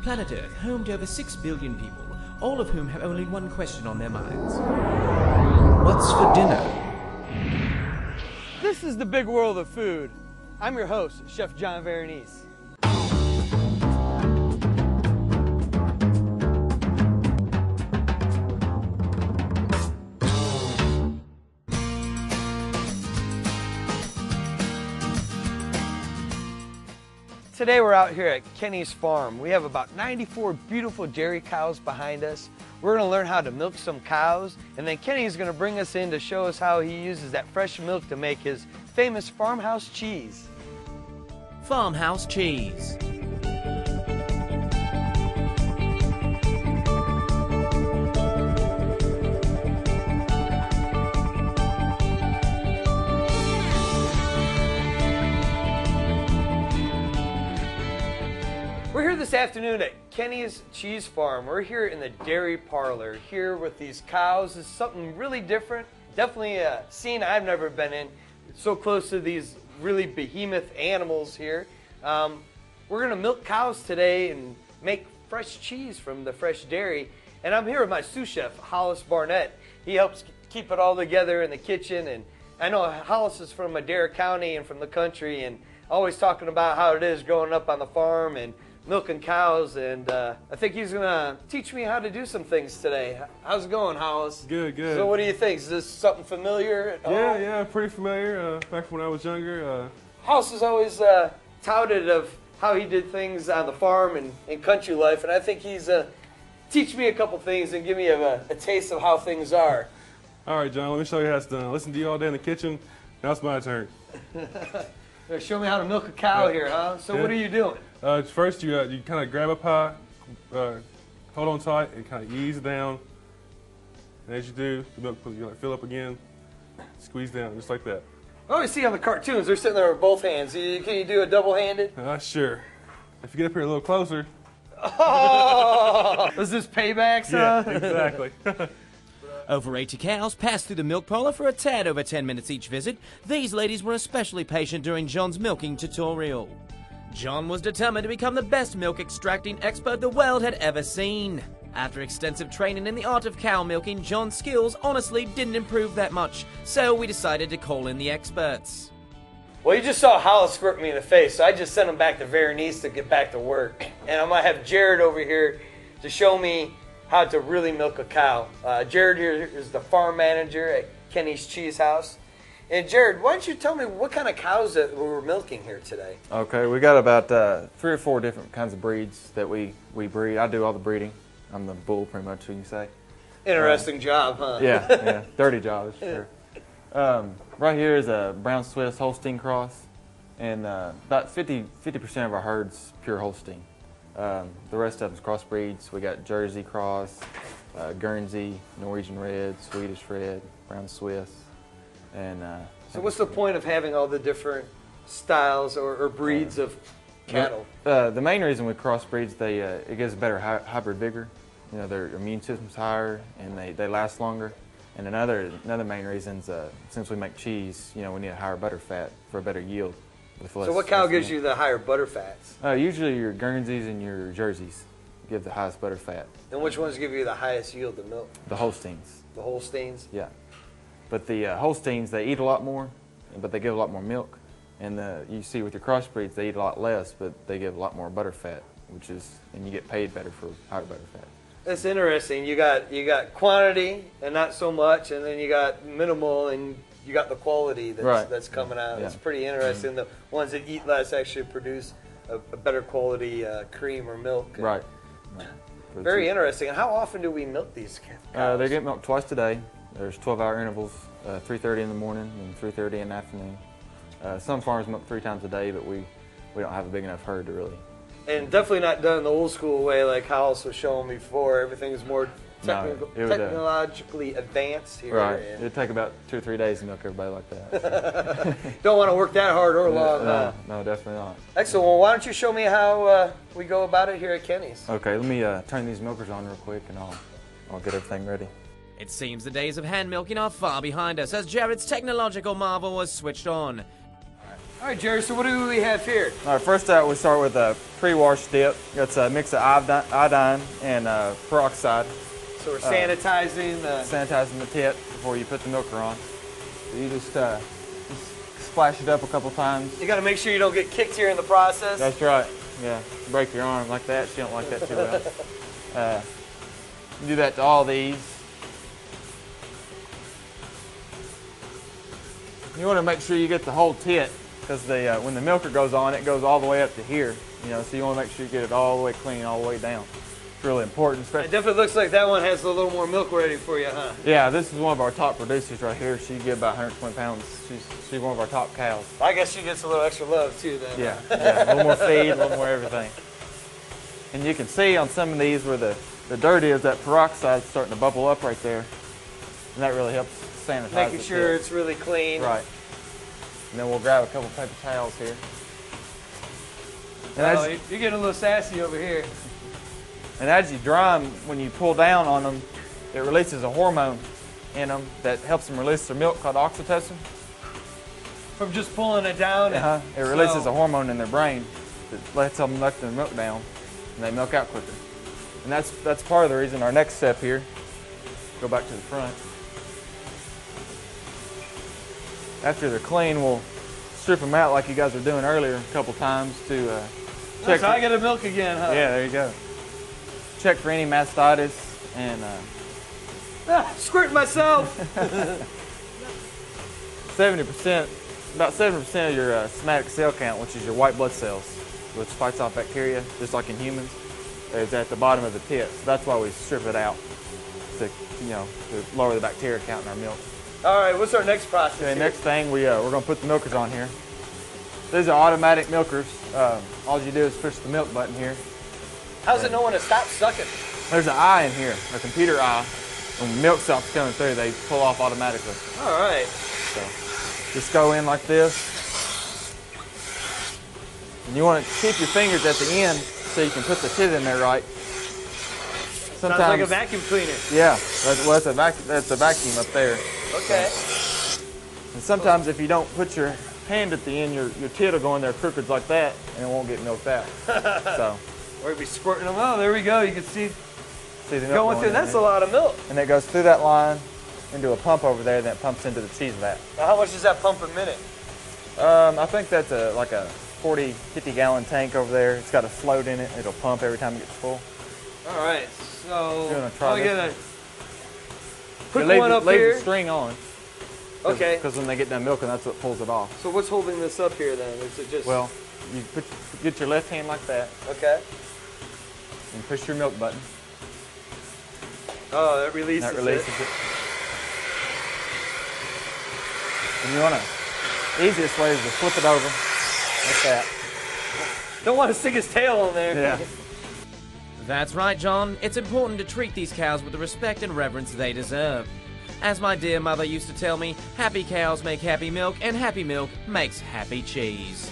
Planet Earth, home to over 6 billion people, all of whom have only one question on their minds. What's for dinner? This is the big world of food. I'm your host, Chef John Veronese. Today we're out here at Kenny's farm. We have about 94 beautiful dairy cows behind us. We're going to learn how to milk some cows, and then Kenny's going to bring us in to show us how he uses that fresh milk to make his famous Farmhouse Cheese. Farmhouse Cheese. We're here this afternoon at Kenny's Cheese Farm. We're here in the dairy parlor, here with these cows. It's something really different. Definitely a scene I've never been in. It's so close to these really behemoth animals here. We're gonna milk cows today and make fresh cheese from the fresh dairy. And I'm here with my sous chef, Hollis Barnett. He helps keep it all together in the kitchen. And I know Hollis is from Adair County and from the country, and always talking about how it is growing up on the farm and milking cows, and I think he's gonna teach me how to do some things today. How's it going, Hollis? Good, good. So what do you think? Is this something familiar at all? Yeah, pretty familiar. Back from when I was younger. Hollis has always touted of how he did things on the farm and in country life, and I think he's teach me a couple things and give me a taste of how things are. All right, John, let me show you how it's done. Listen to you all day in the kitchen. Now it's my turn. Show me how to milk a cow here, huh? So what are you doing? First, you kind of grab a pie, hold on tight, and kind of ease it down. And as you do, the milk you fill up again, squeeze down, just like that. I always see on the cartoons, they're sitting there with both hands. Can you do a double-handed? Sure. If you get up here a little closer. Oh! Was this payback, son? Yeah, exactly. Over 80 cows passed through the milk parlor for a tad over 10 minutes each visit. These ladies were especially patient during John's milking tutorial. John was determined to become the best milk extracting expert the world had ever seen. After extensive training in the art of cow milking, John's skills honestly didn't improve that much, so we decided to call in the experts. Well, you just saw Hollis squirt me in the face, so I just sent him back to Veronese to get back to work. And I'm going to have Jared over here to show me how to really milk a cow. Jared here is the farm manager at Kenny's Cheese House. And Jared, why don't you tell me what kind of cows that we were milking here today? Okay, we got about 3 or 4 different kinds of breeds that we breed. I do all the breeding. I'm the bull, pretty much, you can say. Interesting job, huh? Yeah, dirty job, sure. Right here is a brown Swiss Holstein cross, and about 50% of our herd's pure Holstein. The rest of them's crossbreeds. We got Jersey cross, Guernsey, Norwegian red, Swedish red, brown Swiss, and. So what's the point of having all the different styles or breeds of cattle? The main reason we crossbreeds, it gives better hybrid vigor. You know, their immune system's higher and they last longer. And another main reason is since we make cheese, you know, we need a higher butter fat for a better yield. So what cow gives you the higher butter fats? Usually your Guernseys and your Jerseys give the highest butter fat. And which ones give you the highest yield of milk? The Holsteins. The Holsteins? Yeah. But the Holsteins, they eat a lot more, but they give a lot more milk. And you see with your crossbreeds, they eat a lot less, but they give a lot more butter fat, and you get paid better for higher butter fat. That's interesting. You got quantity and not so much, and then you got minimal and you got the quality that's coming out. Yeah. It's pretty interesting. The ones that eat less actually produce a better quality cream or milk. Right. Very interesting. And how often do we milk these cows? They get milked twice a day. There's 12-hour intervals, 3:30 in the morning and 3:30 in the afternoon. Some farms milk 3 times a day, but we don't have a big enough herd to really. And definitely not done the old school way like Hollis was showing before. Everything is more technologically advanced here. Right. It'd take about 2 or 3 days to milk everybody like that. Don't want to work that hard or long, huh? No, definitely not. Excellent. Well, why don't you show me how we go about it here at Kenny's? Okay, let me turn these milkers on real quick and I'll get everything ready. It seems the days of hand milking are far behind us as Jared's technological marvel was switched on. All right, Jerry, so what do we have here? All right, first out we start with a pre-wash dip. That's a mix of iodine and peroxide. So we're sanitizing the tip before you put the milker on. So you just splash it up a couple times. You got to make sure you don't get kicked here in the process. That's right. Yeah, break your arm like that. She don't like that too well. You do that to all these. You want to make sure you get the whole tit, because when the milker goes on, it goes all the way up to here. You know, so you want to make sure you get it all the way clean, all the way down. It's really important. It definitely looks like that one has a little more milk ready for you, huh? Yeah, this is one of our top producers right here. She get about 120 pounds. She's one of our top cows. I guess she gets a little extra love too then. Yeah, yeah, a little more feed, a little more everything. And you can see on some of these where the dirt is, that peroxide is starting to bubble up right there. And that really helps sanitize Making sure it's really clean. Right. And then we'll grab a couple paper towels here. And you're getting a little sassy over here. And as you dry them, when you pull down on them, it releases a hormone in them that helps them release their milk called oxytocin. From just pulling it down? It releases a hormone in their brain that lets them let their milk down, and they milk out quicker. And that's part of the reason our next step here, go back to the front. After they're clean, we'll strip them out like you guys were doing earlier a couple times to check. So I get a milk again, huh? Yeah, there you go. Check for any mastitis and squirting myself. 70%, about 70% of your somatic cell count, which is your white blood cells, which fights off bacteria, just like in humans, is at the bottom of the tit. So that's why we strip it out to, to lower the bacteria count in our milk. All right, what's our next process? Okay, next thing we're going to put the milkers on here. These are automatic milkers. All you do is push the milk button here. How's it know when to stop sucking? There's an eye in here, a computer eye. When the milk stops coming through, they pull off automatically. All right. So just go in like this. And you want to keep your fingers at the end so you can put the tit in there right. Sounds like a vacuum cleaner. Yeah, that's a vacuum up there. Okay. And sometimes if you don't put your hand at the end, your tit will go in there crooked like that, and it won't get milked out. So. Or be squirting them. Oh, there we go. You can see the milk going through. That's a lot of milk. And it goes through that line into a pump over there, then it pumps into the cheese vat. Now, how much does that pump a minute? I think that's like a 40, 50-gallon tank over there. It's got a float in it. It'll pump every time it gets full. All right. So I'm gonna put one up here. Leave the string on. Okay. Because when they get done milking, that's what pulls it off. So what's holding this up here then? Is it just? Well, you get your left hand like that. Okay. And push your milk button. Oh, that releases it. And you want to, the easiest way is to flip it over like that. Don't want to stick his tail on there. Yeah. That's right, John. It's important to treat these cows with the respect and reverence they deserve. As my dear mother used to tell me, happy cows make happy milk, and happy milk makes happy cheese.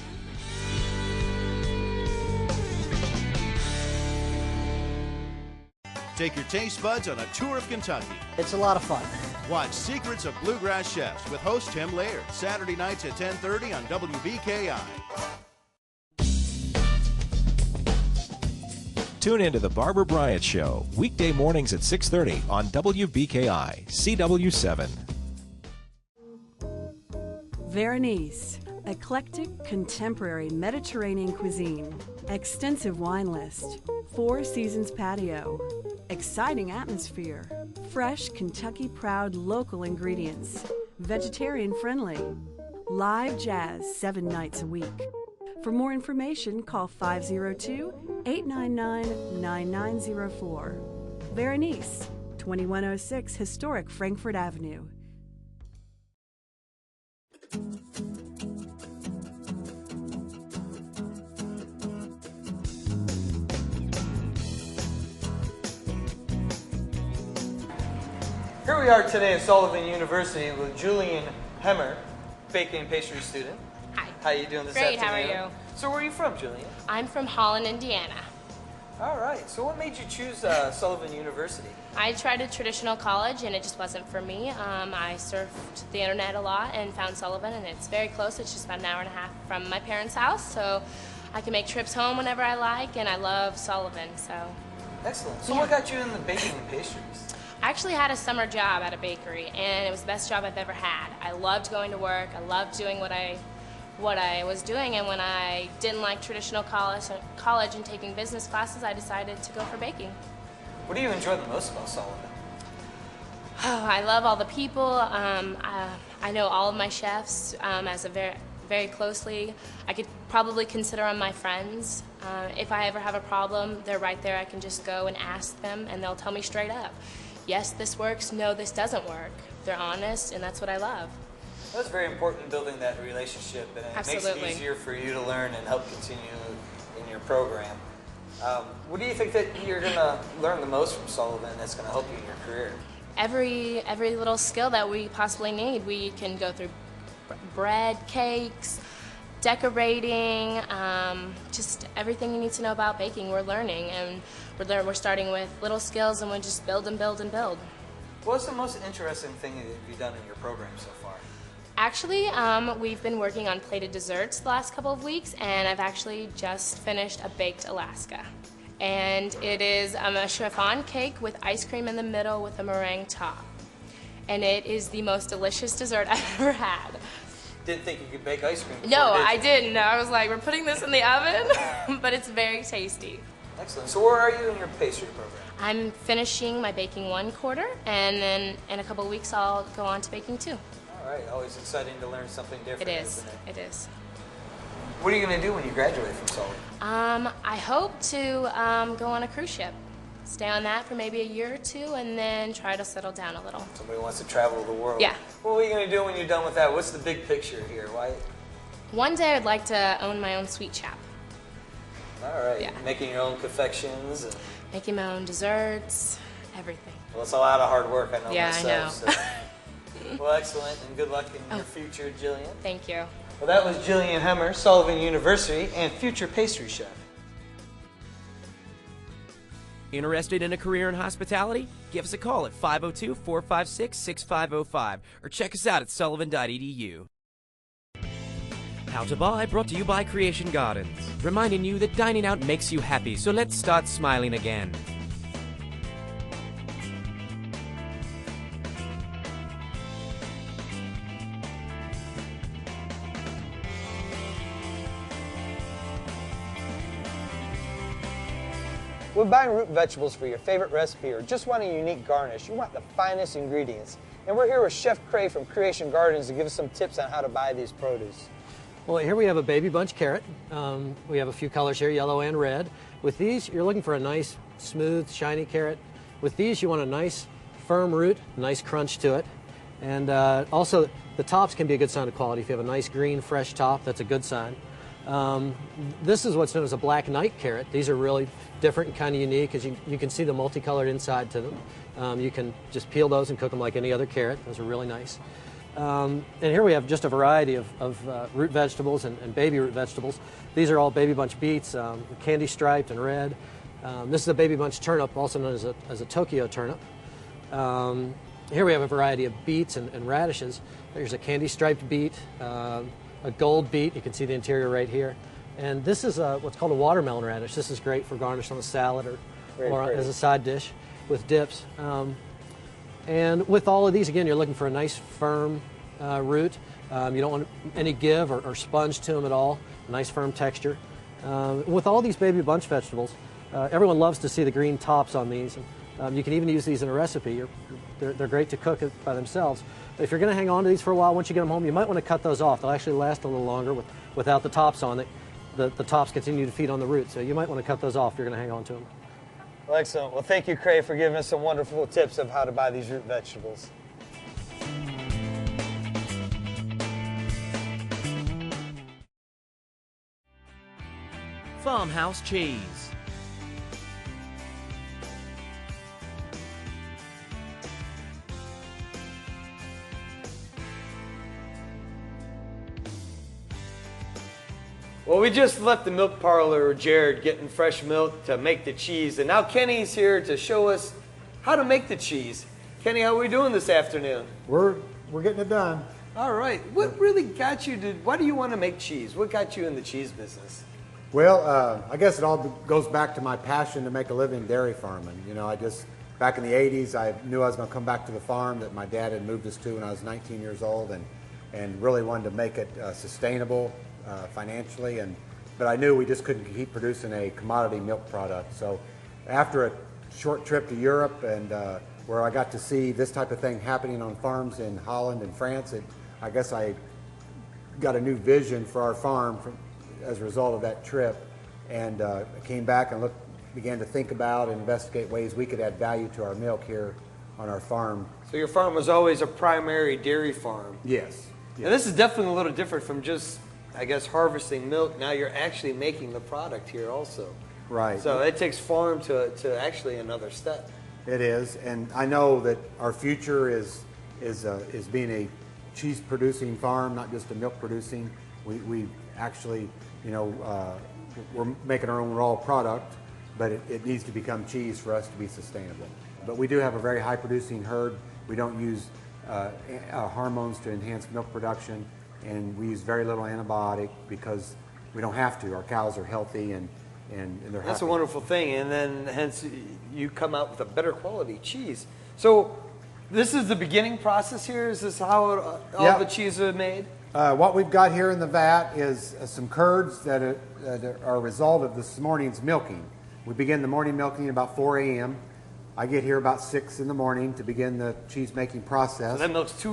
Take your taste buds on a tour of Kentucky. It's a lot of fun. Watch Secrets of Bluegrass Chefs with host Tim Laird, Saturday nights at 10:30 on WBKI. Tune into the Barbara Bryant Show, weekday mornings at 6:30 on WBKI, CW7. Veronese, eclectic, contemporary Mediterranean cuisine, extensive wine list, 4 seasons patio, exciting atmosphere, fresh Kentucky-proud local ingredients, vegetarian friendly, live jazz 7 nights a week. For more information, call 502-899-9904. Veronese, 2106 Historic Frankfort Avenue. Here we are today at Sullivan University with Julian Hemmer, baking and pastry student. Hi. How are you doing this afternoon? Great, how are you? So where are you from, Julian? I'm from Holland, Indiana. All right. So what made you choose Sullivan University? I tried a traditional college and it just wasn't for me. I surfed the internet a lot and found Sullivan, and it's very close. It's just about an hour and a half from my parents' house, so I can make trips home whenever I like, and I love Sullivan. So. Excellent. So what got you in the baking and pastries? I actually had a summer job at a bakery, and it was the best job I've ever had. I loved going to work. I loved doing what I was doing, and when I didn't like traditional college and taking business classes, I decided to go for baking. What do you enjoy the most about Sullivan? Oh, I love all the people. I know all of my chefs as a very closely. I could probably consider them my friends. If I ever have a problem, they're right there. I can just go and ask them, and they'll tell me straight up. Yes, this works. No, this doesn't work. They're honest, and that's what I love. That's very important in building that relationship, and it Absolutely. makes it easier for you to learn and help continue in your program. What do you think that you're going to learn the most from Sullivan that's going to help you in your career? Every little skill that we possibly need. We can go through bread, cakes, decorating, just everything you need to know about baking. We're learning, and we're starting with little skills, and we just build and build and build. What's the most interesting thing that you've done in your program so far? Actually, we've been working on plated desserts the last couple of weeks, and I've actually just finished a baked Alaska. And it is a chiffon cake with ice cream in the middle with a meringue top. And it is the most delicious dessert I've ever had. Didn't think you could bake ice cream before, No, did you? I didn't. I was like, we're putting this in the oven, but it's very tasty. Excellent. So where are you in your pastry program? I'm finishing my baking 1 quarter, and then in a couple of weeks I'll go on to baking 2. All right. Always exciting to learn something different, isn't it? It is. What are you going to do when you graduate from Sullivan? I hope to go on a cruise ship. Stay on that for maybe a year or 2, and then try to settle down a little. Somebody wants to travel the world. Yeah. What are you going to do when you're done with that? What's the big picture here? Why? One day I'd like to own my own sweet shop. All right. Yeah. Making your own confections. And... Making my own desserts, everything. Well, it's a lot of hard work, I know Yeah, myself. I know. So. Well, excellent, and good luck in your future, Jillian. Thank you. Well, that was Jillian Hemmer, Sullivan University, and future pastry chef. Interested in a career in hospitality? Give us a call at 502-456-6505 or check us out at sullivan.edu. How to Buy brought to you by Creation Gardens, reminding you that dining out makes you happy, so let's start smiling again. When buying root vegetables for your favorite recipe or just want a unique garnish, you want the finest ingredients. And we're here with Chef Cray from Creation Gardens to give us some tips on how to buy these produce. Well, here we have a baby bunch carrot. We have a few colors here, yellow and red. With these, you're looking for a nice, smooth, shiny carrot. With these, you want a nice, firm root, nice crunch to it. And also, the tops can be a good sign of quality. If you have a nice green, fresh top, that's a good sign. This is what's known as a black night carrot. These are really different and kind of unique, as you can see the multicolored inside to them. You can just peel those and cook them like any other carrot. Those are really nice. And here we have just a variety of root vegetables and baby root vegetables. These are all baby bunch beets, candy striped and red. This is a baby bunch turnip, also known as a Tokyo turnip. Here we have a variety of beets and radishes. There's a candy striped beet, a gold beet. You can see the interior right here. And this is what's called a watermelon radish. This is great for garnish on a salad or as a side dish with dips. And with all of these, again, you're looking for a nice firm root. You don't want any give or sponge to them at all. A nice firm texture. With all these baby bunch vegetables, everyone loves to see the green tops on these. You can even use these in a recipe. They're great to cook by themselves. But if you're going to hang on to these for a while, once you get them home, you might want to cut those off. They'll actually last a little longer without the tops on it. The tops continue to feed on the root, so you might want to cut those off if you're going to hang on to them. Well, excellent. Well, thank you, Cray, for giving us some wonderful tips of how to buy these root vegetables. Farmhouse Cheese. Well, we just left the milk parlor with Jared getting fresh milk to make the cheese, and now Kenny's here to show us how to make the cheese. Kenny, how are we doing this afternoon? We're getting it done. All right. What really got you to, why do you want to make cheese? What got you in the cheese business? Well, I guess it all goes back to my passion to make a living dairy farming. You know, back in the 80s, I knew I was going to come back to the farm that my dad had moved us to when I was 19 years old, and really wanted to make it sustainable financially. But I knew we just couldn't keep producing a commodity milk product. So after a short trip to Europe and where I got to see this type of thing happening on farms in Holland and France, I guess I got a new vision for our farm as a result of that trip, and came back and began to think about and investigate ways we could add value to our milk here on our farm. So your farm was always a primary dairy farm? Yes. And this is definitely a little different from just, I guess, harvesting milk. Now you're actually making the product here also. Right. So it takes farm to actually another step. It is, and I know that our future is being a cheese producing farm, not just a milk producing. We actually, you know, we're making our own raw product, but it needs to become cheese for us to be sustainable. But we do have a very high producing herd. We don't use hormones to enhance milk production, and we use very little antibiotic because we don't have to. Our cows are healthy and they're That's happy. a wonderful thing, and then hence you come out with a better quality cheese. So this is the beginning process here? Is this how all the cheese are made? What we've got here in the vat is some curds that are a result of this morning's milking. We begin the morning milking at about 4 a.m. I get here about 6 in the morning to begin the cheese making process. So that milk's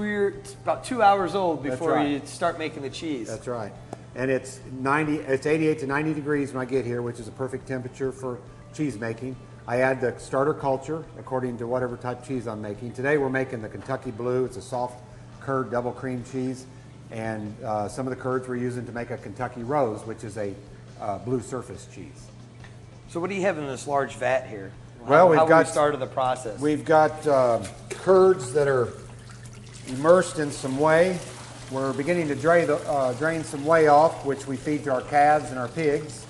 about 2 hours old before right. you start making the cheese. That's right. And it's 88 to 90 degrees when I get here, which is a perfect temperature for cheese making. I add the starter culture according to whatever type of cheese I'm making. Today we're making the Kentucky Blue. It's a soft curd double cream cheese. And some of the curds we're using to make a Kentucky Rose, which is a blue surface cheese. So what do you have in this large vat here? Well, how we started the process? We've got curds that are immersed in some whey. We're beginning to drain some whey off, which we feed to our calves and our pigs.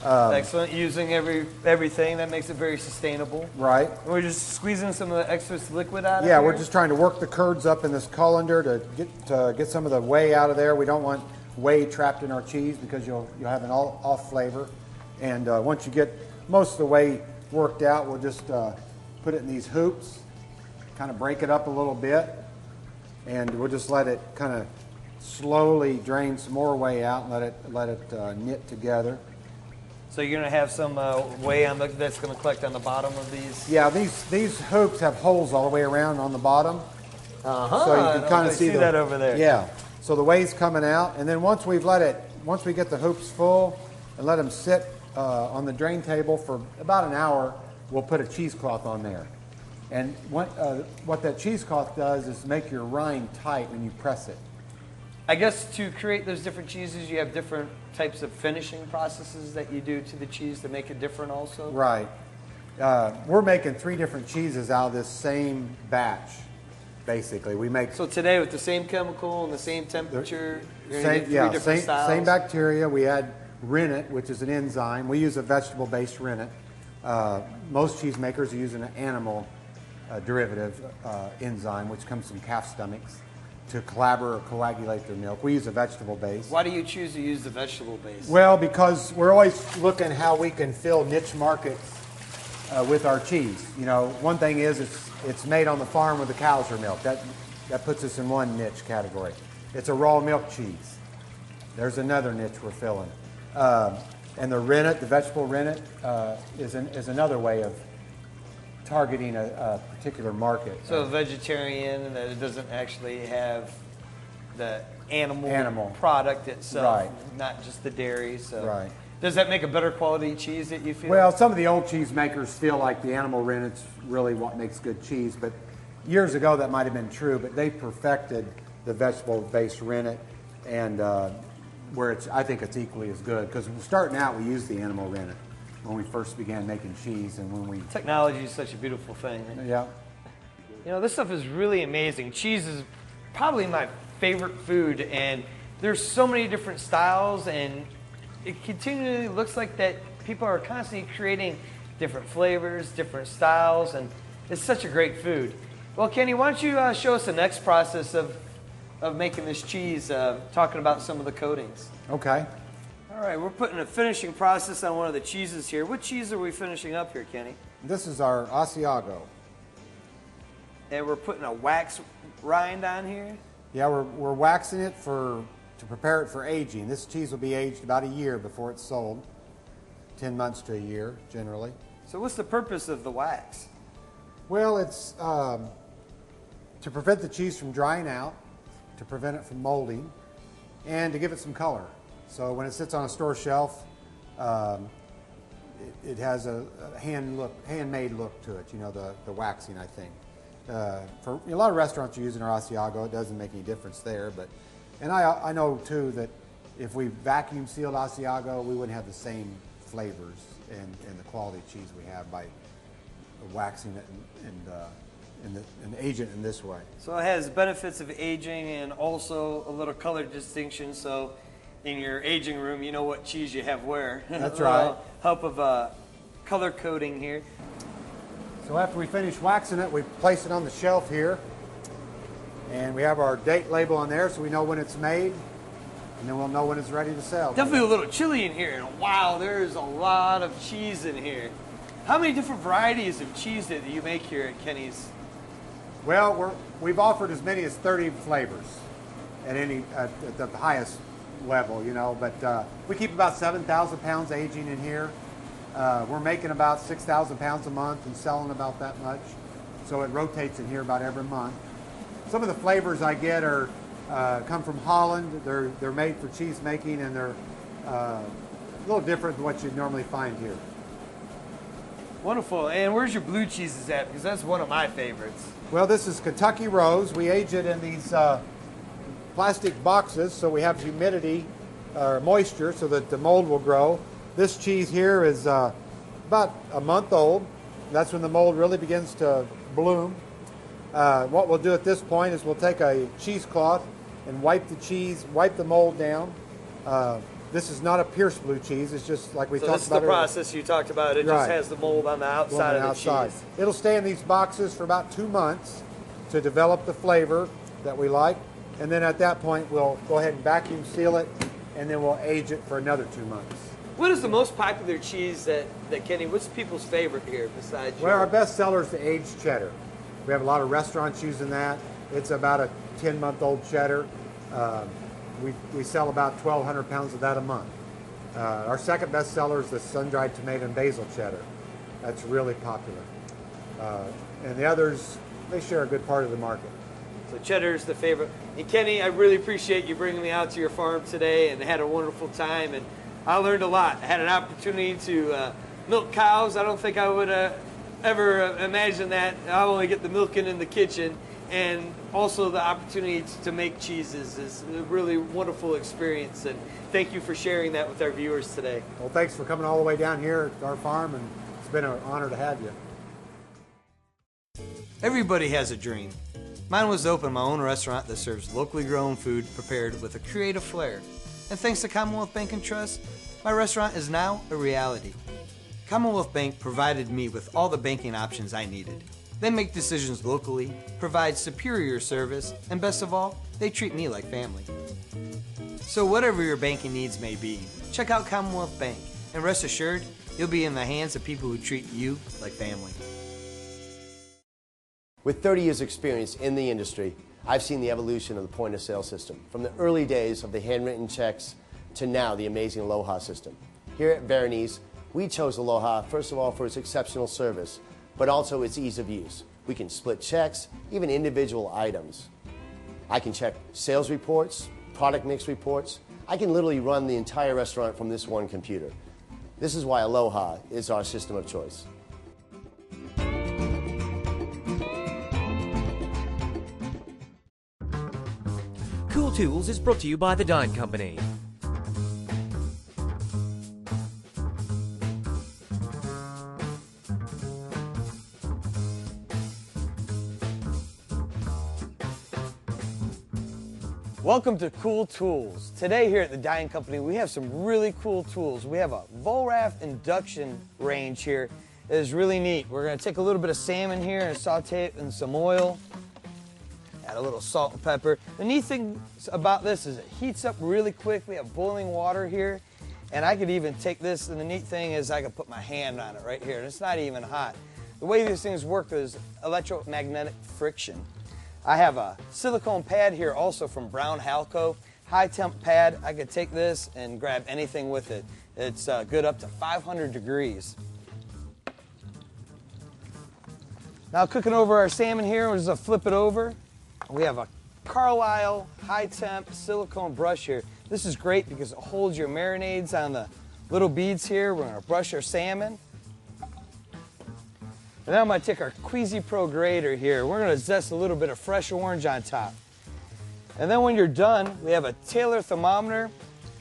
Excellent. Using everything that makes it very sustainable. Right. And we're just squeezing some of the excess liquid out of Yeah, here? we're just trying to work the curds up in this colander to get some of the whey out of there. We don't want whey trapped in our cheese because you'll have an off flavor. And once you get most of the whey worked out, we'll just put it in these hoops, kind of break it up a little bit, and we'll just let it kind of slowly drain some more whey out and let it knit together. So you're going to have some whey that's going to collect on the bottom of these? Yeah, these hoops have holes all the way around on the bottom. Uh-huh. So you can kind of see that over there. Yeah. So the whey's coming out, and then once we get the hoops full and let them sit on the drain table for about an hour, we'll put a cheesecloth on there. And what that cheesecloth does is make your rind tight when you press it. I guess to create those different cheeses, you have different types of finishing processes that you do to the cheese to make it different also? Right. We're making 3 different cheeses out of this same batch, basically. So today with the same chemical and the same temperature, you're going to get 3 different styles? Same bacteria. We add rennet, which is an enzyme. We use a vegetable-based rennet. Most cheese makers are using an animal derivative enzyme, which comes from calf stomachs, to coagulate their milk. We use a vegetable base. Why do you choose to use the vegetable base? Well, because we're always looking how we can fill niche markets with our cheese. You know, one thing is it's made on the farm where the cows are milked. That puts us in one niche category. It's a raw milk cheese. There's another niche we're filling. And the rennet, the vegetable rennet, is another way of targeting a particular market. So vegetarian, and that it doesn't actually have the animal product itself, right. Not just the dairy. So right. Does that make a better quality cheese that you feel? Well, some of the old cheese makers feel like the animal rennet's really what makes good cheese, but years ago that might have been true, but they perfected the vegetable-based rennet, and I think it's equally as good, because starting out we used the animal rennet when we first began making cheese, and when we... Technology is such a beautiful thing. Yeah. You know, this stuff is really amazing. Cheese is probably my favorite food, and there's so many different styles, and it continually looks like that people are constantly creating different flavors, different styles, and it's such a great food. Well, Kenny, why don't you show us the next process of making this cheese, talking about some of the coatings. Okay. All right, we're putting a finishing process on one of the cheeses here. What cheese are we finishing up here, Kenny? This is our Asiago. And we're putting a wax rind on here? Yeah, we're waxing it to prepare it for aging. This cheese will be aged about a year before it's sold. 10 months to a year, generally. So what's the purpose of the wax? Well, it's to prevent the cheese from drying out, to prevent it from molding, and to give it some color. So when it sits on a store shelf, it has a handmade look to it, you know, the waxing, I think. For a lot of restaurants are using our Asiago. It doesn't make any difference there. And I know, too, that if we vacuum sealed Asiago, we wouldn't have the same flavors and the quality of cheese we have by waxing it and aging it in this way. So it has benefits of aging and also a little color distinction. So in your aging room, you know what cheese you have where. That's right. Help of color coding here. So after we finish waxing it, we place it on the shelf here. And we have our date label on there so we know when it's made. And then we'll know when it's ready to sell. Definitely a little chilly in here. And wow, there's a lot of cheese in here. How many different varieties of cheese do you make here at Kenny's? Well, we've offered as many as 30 flavors at the highest level, you know. But we keep about 7,000 pounds aging in here. We're making about 6,000 pounds a month and selling about that much. So it rotates in here about every month. Some of the flavors I get are come from Holland. They're made for cheese making, and they're a little different than what you'd normally find here. Wonderful. And where's your blue cheeses at? Because that's one of my favorites. Well, this is Kentucky Rose. We age it in these plastic boxes so we have humidity or moisture so that the mold will grow. This cheese here is about a month old. That's when the mold really begins to bloom. What we'll do at this point is we'll take a cheesecloth and wipe the mold down. This is not a pierced blue cheese. It's just like we talked about. So this is the process you talked about. It just has the mold on the outside of the cheese. It'll stay in these boxes for about 2 months to develop the flavor that we like. And then at that point, we'll go ahead and vacuum seal it, and then we'll age it for another 2 months. What is the most popular cheese that Kenny, what's people's favorite here besides Well, our best seller is the aged cheddar. We have a lot of restaurants using that. It's about a 10-month-old cheddar. We sell about 1,200 pounds of that a month. Our second best seller is the sun-dried tomato and basil cheddar. That's really popular. And the others, they share a good part of the market. So cheddar is the favorite. And Kenny, I really appreciate you bringing me out to your farm today and had a wonderful time. And I learned a lot. I had an opportunity to milk cows. I don't think I would ever imagine that. I only get the milking in the kitchen. And also the opportunity to make cheeses is a really wonderful experience. And thank you for sharing that with our viewers today. Well, thanks for coming all the way down here to our farm, and it's been an honor to have you. Everybody has a dream. Mine was to open my own restaurant that serves locally grown food prepared with a creative flair. And thanks to Commonwealth Bank and Trust, my restaurant is now a reality. Commonwealth Bank provided me with all the banking options I needed. They make decisions locally, provide superior service, and best of all, they treat me like family. So whatever your banking needs may be, check out Commonwealth Bank, and rest assured, you'll be in the hands of people who treat you like family. With 30 years experience in the industry, I've seen the evolution of the point-of-sale system, from the early days of the handwritten checks to now the amazing Aloha system. Here at Veronese, we chose Aloha, first of all, for its exceptional service, but also its ease of use. We can split checks, even individual items. I can check sales reports, product mix reports. I can literally run the entire restaurant from this one computer. This is why Aloha is our system of choice. Cool Tools is brought to you by the Dine Company. Welcome to Cool Tools. Today here at the Dining Company, we have some really cool tools. We have a Volrath induction range here that is really neat. We're going to take a little bit of salmon here and saute it in some oil. Add a little salt and pepper. The neat thing about this is it heats up really quick. We have boiling water here. And I could even take this, and the neat thing is I could put my hand on it right here, and it's not even hot. The way these things work is electromagnetic friction. I have a silicone pad here also from Brown Halco. High temp pad. I could take this and grab anything with it. It's good up to 500 degrees. Now cooking over our salmon here, we're just going to flip it over. We have a Carlisle high temp silicone brush here. This is great because it holds your marinades on the little beads here. We're going to brush our salmon. And then I'm going to take our Queasy Pro grater here. We're going to zest a little bit of fresh orange on top. And then when you're done, we have a Taylor thermometer.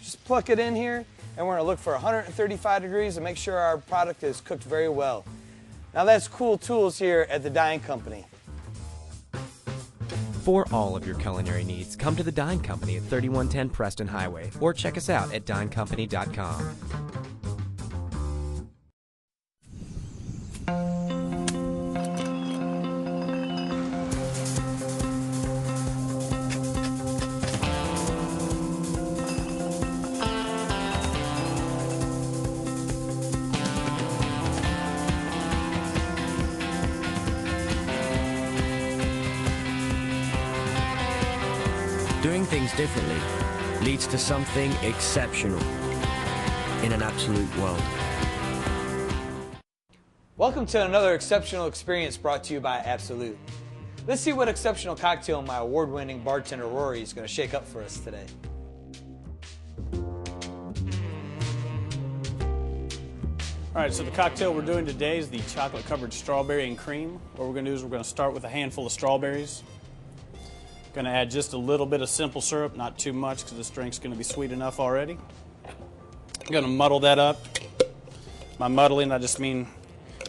Just plug it in here, and we're going to look for 135 degrees and make sure our product is cooked very well. Now that's Cool Tools here at the Dining Company. For all of your culinary needs, come to the Dine Company at 3110 Preston Highway or check us out at dinecompany.com. Doing things differently leads to something exceptional in an absolute world. Welcome to another exceptional experience brought to you by Absolut. Let's see what exceptional cocktail my award-winning bartender Rory is going to shake up for us today. All right, so the cocktail we're doing today is the chocolate-covered strawberry and cream. What we're going to do is we're going to start with a handful of strawberries. Going to add just a little bit of simple syrup, not too much because this drink's going to be sweet enough already. I'm going to muddle that up. By muddling, I just mean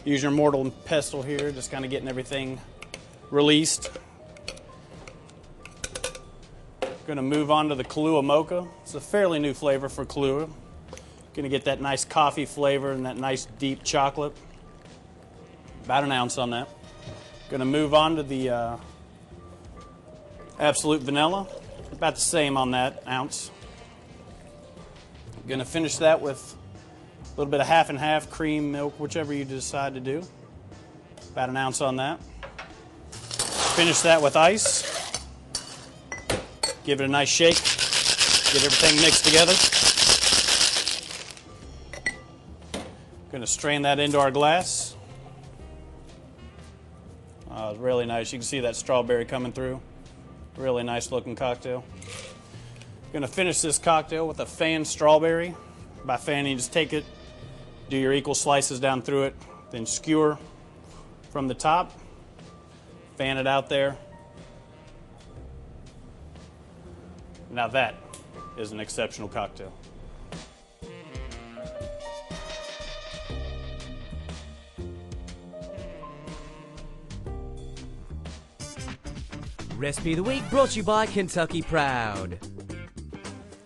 use your mortar and pestle here, just kind of getting everything released. Going to move on to the Kahlua Mocha. It's a fairly new flavor for Kahlua. Going to get that nice coffee flavor and that nice deep chocolate. About an ounce on that. Going to move on to the Absolut Vanilla, about the same on that ounce. I'm going to finish that with a little bit of half and half cream, milk, whichever you decide to do. About an ounce on that. Finish that with ice. Give it a nice shake. Get everything mixed together. Going to strain that into our glass. It's really nice. You can see that strawberry coming through. Really nice looking cocktail. Going to finish this cocktail with a fanned strawberry. By fanning, you just take it, do your equal slices down through it, then skewer from the top, fan it out there. Now that is an exceptional cocktail. Recipe of the Week brought to you by Kentucky Proud.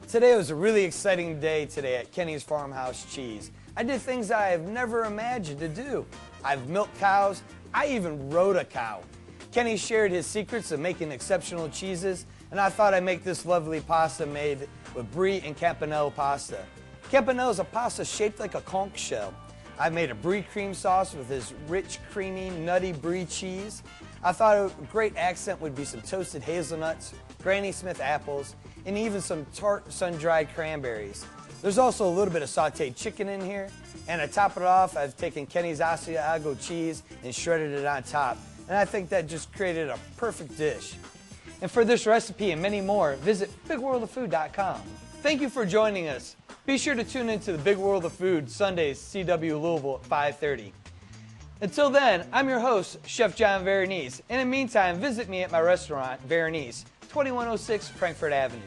Today was a really exciting day today at Kenny's Farmhouse Cheese. I did things I have never imagined to do. I've milked cows. I even rode a cow. Kenny shared his secrets of making exceptional cheeses, and I thought I'd make this lovely pasta made with brie and campanelle pasta. Campanelle is a pasta shaped like a conch shell. I made a brie cream sauce with this rich, creamy, nutty brie cheese. I thought a great accent would be some toasted hazelnuts, Granny Smith apples, and even some tart sun-dried cranberries. There's also a little bit of sauteed chicken in here, and to top it off, I've taken Kenny's Asiago cheese and shredded it on top, and I think that just created a perfect dish. And for this recipe and many more, visit BigWorldOfFood.com. Thank you for joining us. Be sure to tune into the Big World of Food Sundays, CW Louisville at 5:30. Until then, I'm your host, Chef John Veronese. And in the meantime, visit me at my restaurant, Veronese, 2106 Frankfort Avenue.